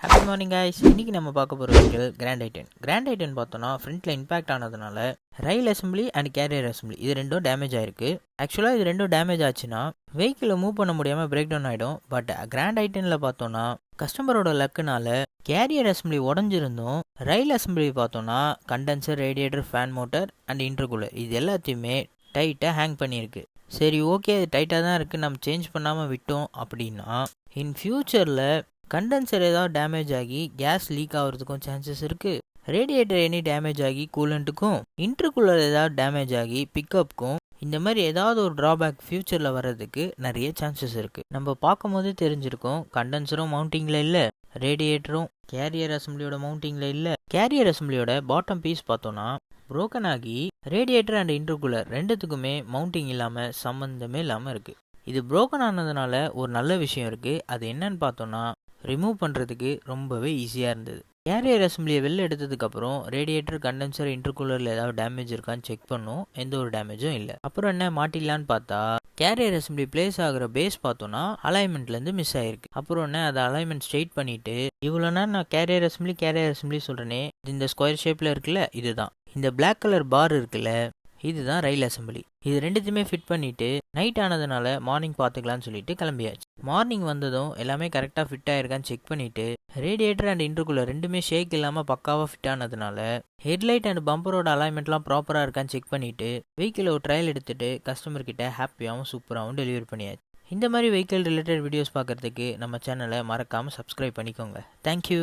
Happy morning guys. இன்னைக்கு நம்ம பார்க்க போகிற vehicle grand i ten. Grand i ten பார்த்தோன்னா ஃப்ரண்ட்டில் இம்பாக்ட் ஆனதுனால ரயில் அசம்பிளி அண்ட் கேரியர் அசம்பிளி இது ரெண்டும் டேமேஜ் ஆயிருக்கு. ஆக்சுவலாக இது ரெண்டும் டேமேஜ் ஆச்சுன்னா வெஹிக்கிளை மூவ் பண்ண முடியாமல் பிரேக் டவுன் ஆகிடும். பட் கிராண்ட் ஐட்டனில் பார்த்தோன்னா கஸ்டமரோட லக்குனால கேரியர் அசம்பிளி உடஞ்சிருந்தும் ரயில் அசம்பிளி பார்த்தோன்னா condenser, radiator, fan motor and intercooler இது எல்லாத்தையுமே டைட்டாக ஹேங் பண்ணியிருக்கு. சரி, ஓகே, அது டைட்டாக தான் இருக்குது, நம்ம சேஞ்ச் பண்ணாமல் விட்டோம் அப்படின்னா இன் ஃப்யூச்சரில் கண்டென்சர் ஏதாவது டேமேஜ் ஆகி கேஸ் லீக் ஆகிறதுக்கும் சான்சஸ் இருக்குது. ரேடியேட்டர் எனி டேமேஜ் ஆகி கூலண்ட்டுக்கும், இன்டர்கூலர் ஏதாவது டேமேஜ் ஆகி பிக்கப்புக்கும், இந்த மாதிரி ஏதாவது ஒரு ட்ராபேக் ஃப்யூச்சரில் வர்றதுக்கு நிறைய சான்சஸ் இருக்குது. நம்ம பார்க்கும் போது தெரிஞ்சிருக்கோம், கண்டென்சரும் மவுண்டிங்கில் இல்லை, ரேடியேட்டரும் கேரியர் அசம்பிளியோட மவுண்டிங்கில் இல்லை. கேரியர் அசம்பிளியோட பாட்டம் பீஸ் பார்த்தோன்னா புரோக்கன் ஆகி ரேடியேட்டர் அண்ட் இன்டர்கூலர் ரெண்டுத்துக்குமே மவுண்டிங் இல்லாமல் சம்மந்தமே இல்லாமல் இருக்குது. இது புரோக்கன் ஆனதுனால ஒரு நல்ல விஷயம் இருக்குது. அது என்னன்னு பார்த்தோன்னா ரிமூவ் பண்ணுறதுக்கு ரொம்பவே ஈஸியாக இருந்தது. கேரியர் அசம்பிளியை வெளில எடுத்ததுக்கப்புறம் ரேடியேட்டர், கண்டென்சர், இன்டர்கூலரில் ஏதாவது டேமேஜ் இருக்கான்னு செக் பண்ணும். எந்த ஒரு டேமேஜும் இல்லை. அப்புறம் என்ன மாட்டிடலான்னு பார்த்தா கேரியர் அசம்பிளி பிளேஸ் ஆகிற பேஸ் பார்த்தோன்னா அலைன்மெண்ட்லேருந்து மிஸ் ஆகிருக்கு. அப்புறம் என்ன, அதை அலைன்மெண்ட் ஸ்ட்ரெயிட் பண்ணிவிட்டு இவ்வளோ நேரம் நான் கேரியர் அசம்பிளி சொல்கிறேனே, இந்த ஸ்கொயர் ஷேப்பில் இருக்குல்ல, இதுதான் இந்த பிளாக் கலர் பார் இருக்குல்ல, இதுதான் ரயில் அசம்பிளி. இது ரெண்டுத்தையுமே ஃபிட் பண்ணிவிட்டு நைட் ஆனதுனால மார்னிங் பார்த்துக்கலான்னு சொல்லிட்டு கிளம்பியாச்சு. மார்னிங் வந்ததும் எல்லாமே கரெக்டாக ஃபிட் ஆகிருக்கான்னு செக் பண்ணிவிட்டு ரேடியேட்டர் அண்ட் இன்டர்கூலர் ரெண்டுமே ஷேக் இல்லாமல் பக்காவாக ஃபிட் ஆனதுனால ஹெட்லைட் அண்ட் பம்பரோட அலைன்மெண்ட்லாம் ப்ராப்பராக இருக்கான்னு செக் பண்ணிவிட்டு வெஹிக்கிளை ஒரு ட்ரையல் எடுத்துகிட்டு கஸ்டமர்கிட்ட ஹாப்பியாகவும் சூப்பராகவும் டெலிவரி பண்ணியாச்சு. இந்த மாதிரி வெஹிக்கிள் ரிலேட்டட் வீடியோஸ் பார்க்குறதுக்கு நம்ம சேனலை மறக்காமல் சப்ஸ்கிரைப் பண்ணிக்கோங்க. தேங்க்யூ.